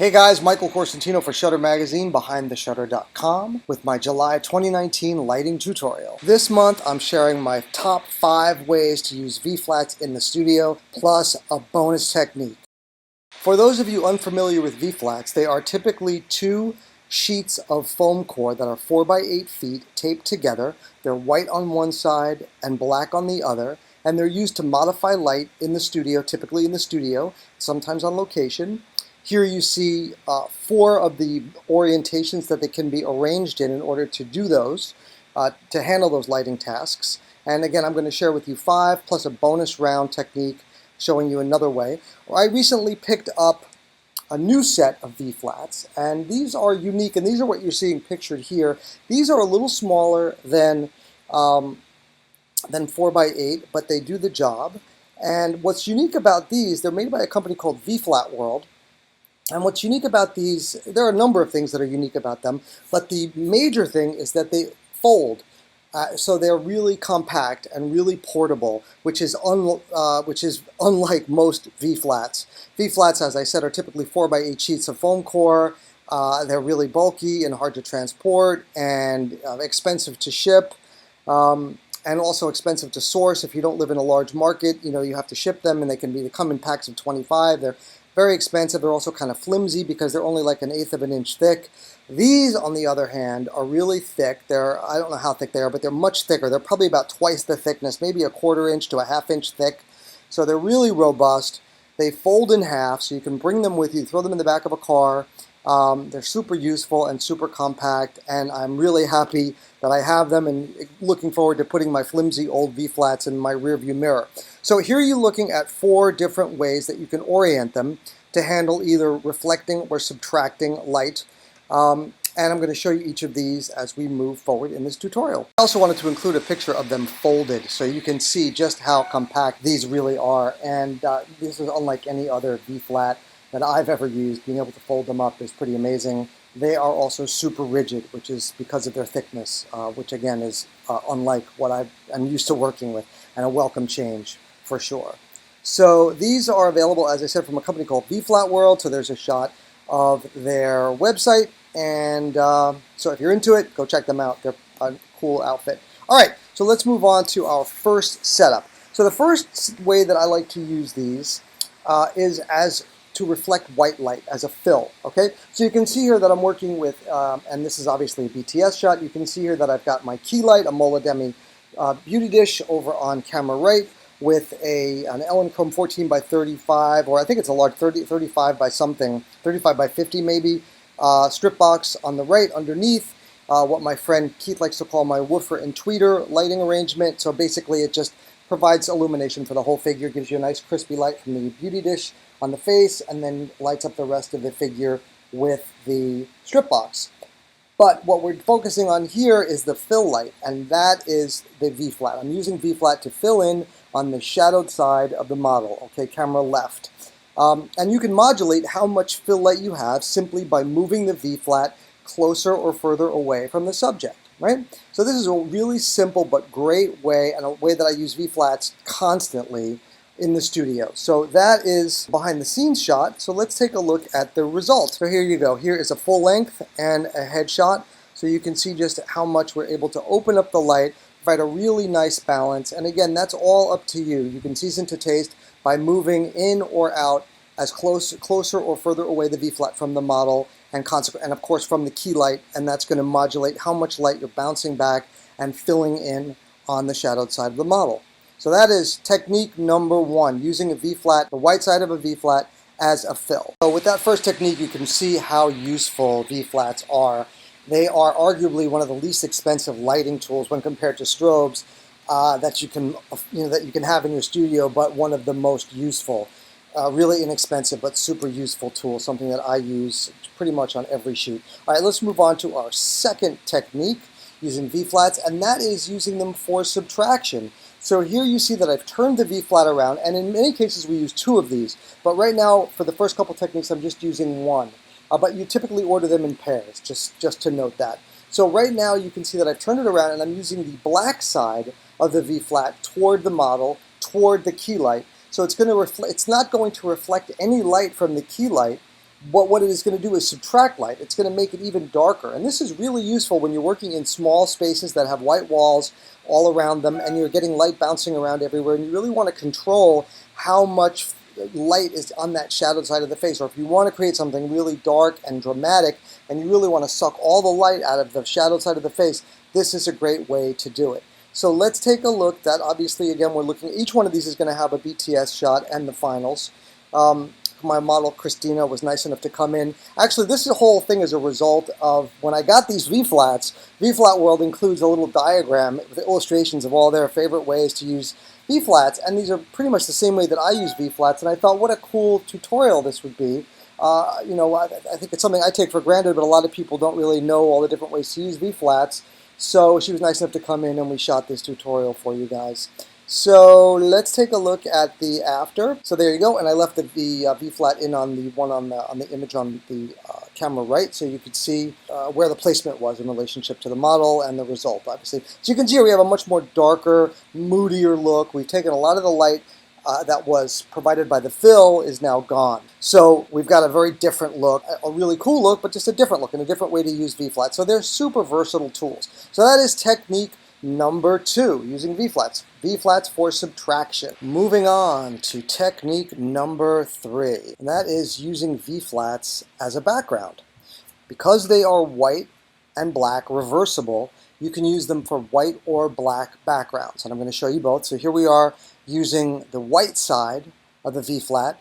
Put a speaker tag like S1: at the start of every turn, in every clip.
S1: Hey guys, Michael Corsentino for Shutter Magazine, BehindTheShutter.com, with my July 2019 lighting tutorial. This month I'm sharing my top 5 ways to use V-flats in the studio, plus a bonus technique. For those of you unfamiliar with V-flats, they are typically 2 sheets of foam core that are 4 by 8 feet taped together. They're white on one side and black on the other, and they're used to modify light in the studio, typically in the studio, sometimes on location. Here you see 4 of the orientations that they can be arranged in order to do those, to handle those lighting tasks. And again, I'm going to share with you 5 plus a bonus round technique showing you another way. I recently picked up a new set of V-flats, and these are unique, and these are what you're seeing pictured here. These are a little smaller than 4 by 8, but they do the job. And what's unique about these, they're made by a company called V-Flat World. And what's unique about these, there are a number of things that are unique about them, but the major thing is that they fold. So they're really compact and really portable, which is unlike most V-flats. V-flats, as I said, are typically 4 by 8 sheets of foam core. They're really bulky and hard to transport and expensive to ship. And also expensive to source. If you don't live in a large market, you have to ship them, and they come in packs of 25. They're very expensive. They're also kind of flimsy because they're only like 1/8 of an inch thick. These, on the other hand, are really thick. I don't know how thick they are, but they're much thicker. They're probably about twice the thickness, maybe 1/4 inch to 1/2 inch thick. So they're really robust. They fold in half, so you can bring them with you, throw them in the back of a car. They're super useful and super compact, and I'm really happy that I have them and looking forward to putting my flimsy old V-flats in my rearview mirror. So here you're looking at 4 different ways that you can orient them to handle either reflecting or subtracting light. And I'm going to show you each of these as we move forward in this tutorial. I also wanted to include a picture of them folded so you can see just how compact these really are. And this is unlike any other V-flat that I've ever used. Being able to fold them up is pretty amazing. They are also super rigid, which is because of their thickness, which again is unlike what I'm used to working with, and a welcome change for sure. So these are available, as I said, from a company called V-Flat World. So there's a shot of their website, and so if you're into it, go check them out. They're a cool outfit. All right, so let's move on to our first setup. So the first way that I like to use these is to reflect white light as a fill, okay? So you can see here that I'm working with, and this is obviously a BTS shot, you can see here that I've got my key light, a Molodemi beauty dish over on camera right, with an Elinchrom 14 by 35, or I think it's a large 35 by something, 35 by 50 maybe, strip box on the right underneath, what my friend Keith likes to call my woofer and tweeter lighting arrangement. So basically it just provides illumination for the whole figure, gives you a nice crispy light from the beauty dish on the face, and then lights up the rest of the figure with the strip box. But what we're focusing on here is the fill light, and that is the V-flat. I'm using V-flat to fill in on the shadowed side of the model, okay, camera left. And you can modulate how much fill light you have simply by moving the V-flat closer or further away from the subject, right? So this is a really simple but great way, and a way that I use V-flats constantly in the studio. So that is behind the scenes shot. So let's take a look at the results. So here you go. Here is a full length and a headshot. So you can see just how much we're able to open up the light, provide a really nice balance. And again, that's all up to you. You can season to taste by moving in or out as closer or further away the V-flat from the model, and of course from the key light, and that's going to modulate how much light you're bouncing back and filling in on the shadowed side of the model. So that is technique number 1, using a V-flat, the white side of a V-flat, as a fill. So with that first technique, you can see how useful V-flats are. They are arguably one of the least expensive lighting tools when compared to strobes that you can have in your studio, but one of the most useful. Really inexpensive but super useful tool, something that I use pretty much on every shoot. All right, let's move on to our second technique using V-flats, and that is using them for subtraction. So here you see that I've turned the V-flat around, and in many cases we use 2 of these, but right now for the first couple techniques I'm just using 1. But you typically order them in pairs, just to note that. So right now you can see that I've turned it around and I'm using the black side of the V-flat toward the model, toward the key light. So it's not going to reflect any light from the key light, But what it is going to do is subtract light. It's going to make it even darker. And this is really useful when you're working in small spaces that have white walls all around them and you're getting light bouncing around everywhere, and you really want to control how much light is on that shadowed side of the face. Or if you want to create something really dark and dramatic and you really want to suck all the light out of the shadowed side of the face, this is a great way to do it. So let's take a look. That obviously, again, we're looking, each one of these is going to have a BTS shot and the finals. My model, Christina, was nice enough to come in. Actually, this whole thing is a result of when I got these V-flats. V-flat World includes a little diagram with illustrations of all their favorite ways to use V-flats, and these are pretty much the same way that I use V-flats, and I thought what a cool tutorial this would be. You know, I think it's something I take for granted, but a lot of people don't really know all the different ways to use V-flats. So she was nice enough to come in and we shot this tutorial for you guys. So let's take a look at the after. So there you go, and I left the V-flat in on the one on the image on the camera right, so you could see where the placement was in relationship to the model and the result, obviously. So you can see here we have a much more darker, moodier look. We've taken a lot of the light that was provided by the fill is now gone. So we've got a very different look, a really cool look, but just a different look and a different way to use V-flats. So they're super versatile tools. So that is technique number 2, using V-flats. V-flats for subtraction. Moving on to technique number 3, and that is using V-flats as a background. Because they are white and black, reversible, you can use them for white or black backgrounds. And I'm going to show you both. So here we are using the white side of the V-flat.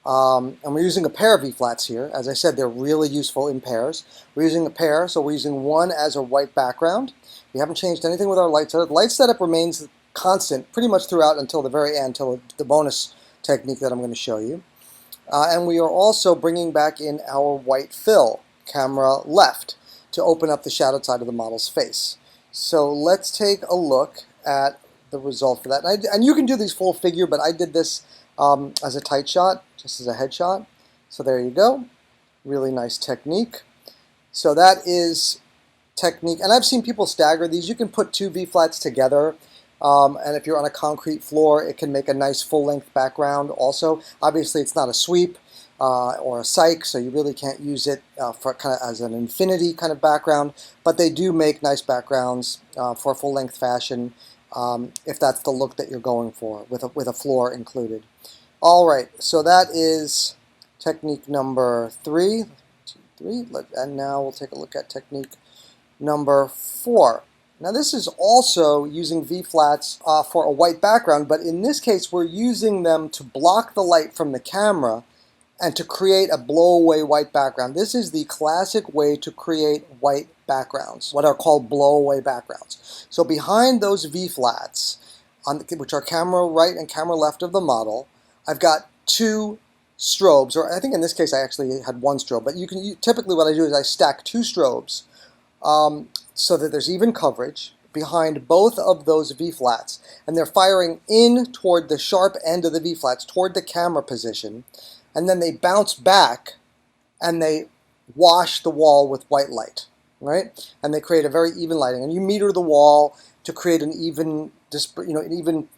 S1: And we're using a pair of V-flats here. As I said, they're really useful in pairs. We're using a pair, so we're using one as a white background. We haven't changed anything with our light setup. The light setup remains constant pretty much throughout until the very end, until the bonus technique that I'm going to show you. And we are also bringing back in our white fill, camera left, to open up the shadowed side of the model's face. So let's take a look at the result for that. And you can do these full figure, but I did this as a tight shot, just as a headshot. So there you go. Really nice technique. So that is technique. And I've seen people stagger these. You can put 2 V-flats together. And if you're on a concrete floor, it can make a nice full-length background also. Obviously, it's not a sweep or a cyc, so you really can't use it for kind of as an infinity kind of background. But they do make nice backgrounds for a full-length fashion if that's the look that you're going for, with a floor included. All right, so that is technique number 3. 2, 3. And now we'll take a look at technique number 4. Now this is also using V-flats for a white background, but in this case we're using them to block the light from the camera and to create a blow-away white background. This is the classic way to create white backgrounds, what are called blow-away backgrounds. So behind those V-flats, which are camera right and camera left of the model, I've got 2 strobes, or I think in this case I actually had 1 strobe, but typically what I do is I stack 2 strobes so that there's even coverage behind both of those V-flats, and they're firing in toward the sharp end of the V-flats, toward the camera position, and then they bounce back and they wash the wall with white light, right? And they create a very even lighting, and you meter the wall to create an even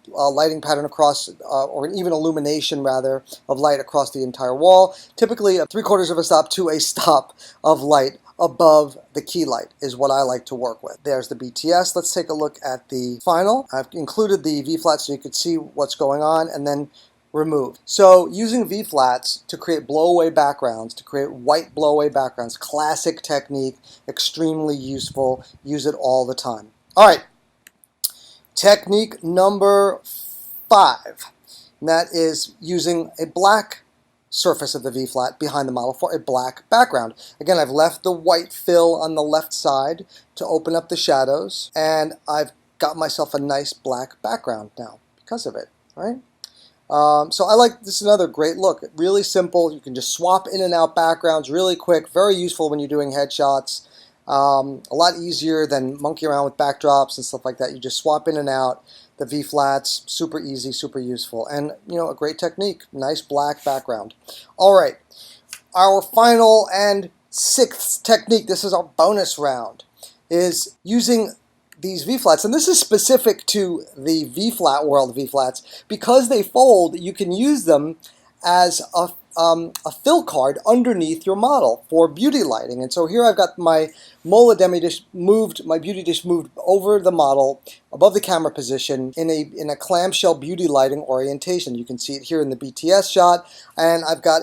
S1: lighting pattern across, or an even illumination rather, of light across the entire wall. Typically 3/4 of a stop to a stop of light above the key light is what I like to work with. There's the BTS. Let's take a look at the final. I've included the V-flats so you could see what's going on, and then remove. So using V-flats to create blow-away backgrounds, to create white blow-away backgrounds, classic technique, extremely useful. Use it all the time. All right. Technique number 5, and that is using a black surface of the V-flat behind the model for a black background. Again, I've left the white fill on the left side to open up the shadows, and I've got myself a nice black background now because of it, right? So I like, this is another great look. Really simple. You can just swap in and out backgrounds really quick. Very useful when you're doing headshots. A lot easier than monkey around with backdrops and stuff like that. You just swap in and out the V-flats. Super easy, super useful, and a great technique. Nice black background. All right, our final and 6th technique, this is our bonus round, is using these V-flats, and this is specific to the V-flat world V-flats. Because they fold, you can use them as a a fill card underneath your model for beauty lighting. And so here I've got my Mola demi dish moved, my beauty dish moved over the model above the camera position in a clamshell beauty lighting orientation. You can see it here in the BTS shot, and I've got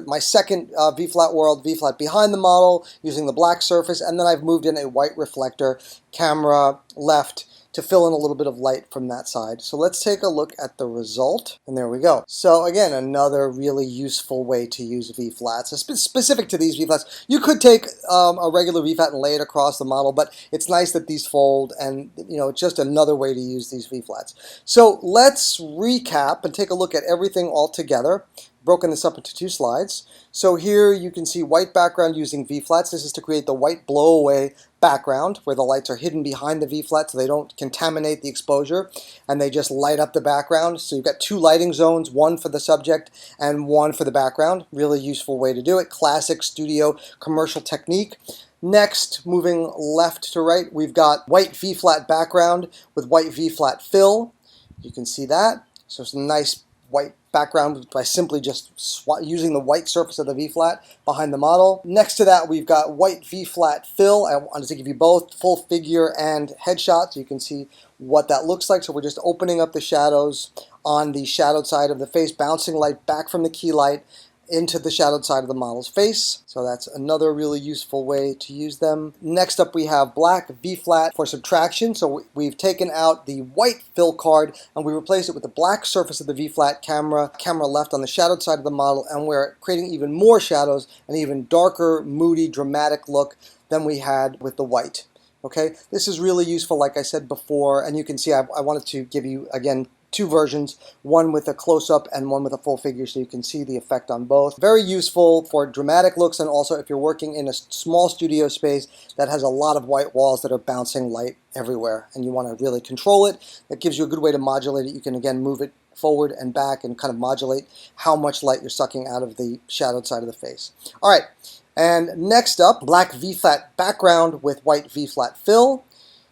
S1: my second V-flat world V-flat behind the model using the black surface, and then I've moved in a white reflector camera left to fill in a little bit of light from that side. So let's take a look at the result, and there we go. So again, another really useful way to use V-flats. Specific to these V-flats, you could take a regular V-flat and lay it across the model, but it's nice that these fold, and it's just another way to use these V-flats. So let's recap and take a look at everything all together. Broken this up into 2 slides. So here you can see white background using V-flats. This is to create the white blow-away background where the lights are hidden behind the V-flat so they don't contaminate the exposure and they just light up the background. So you've got 2 lighting zones, one for the subject and one for the background. Really useful way to do it. Classic studio commercial technique. Next, moving left to right, we've got white V-flat background with white V-flat fill. You can see that. So it's a nice white background by simply just using the white surface of the V-flat behind the model. Next to that, we've got white V-flat fill. I wanted to give you both full figure and headshot so you can see what that looks like. So we're just opening up the shadows on the shadowed side of the face, bouncing light back from the key light into the shadowed side of the model's face. So that's another really useful way to use them. Next up we have black V-flat for subtraction. So we've taken out the white fill card and we replaced it with the black surface of the V-flat camera left on the shadowed side of the model, and we're creating even more shadows, an even darker, moody, dramatic look than we had with the white. Okay, this is really useful, like I said before, and you can see I wanted to give you, again, 2 versions, one with a close-up and one with a full figure, so you can see the effect on both. Very useful for dramatic looks, and also if you're working in a small studio space that has a lot of white walls that are bouncing light everywhere and you want to really control it. That gives you a good way to modulate it. You can again move it forward and back and kind of modulate how much light you're sucking out of the shadowed side of the face. All right, and next up, black V-flat background with white V-flat fill.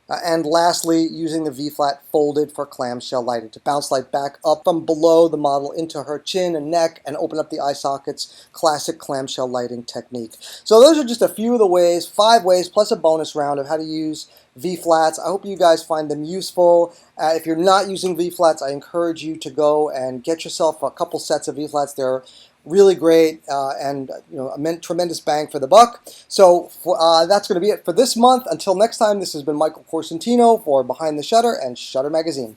S1: And lastly, using the V-flat folded for clamshell lighting to bounce light back up from below the model into her chin and neck and open up the eye sockets. Classic clamshell lighting technique. So those are just a few of the ways, 5 ways plus a bonus round of how to use V-flats. I hope you guys find them useful. If you're not using V-flats, I encourage you to go and get yourself a couple sets of V-flats. They're really great and a tremendous bang for the buck. So that's going to be it for this month. Until next time, this has been Michael Corsentino for Behind the Shutter and Shutter Magazine.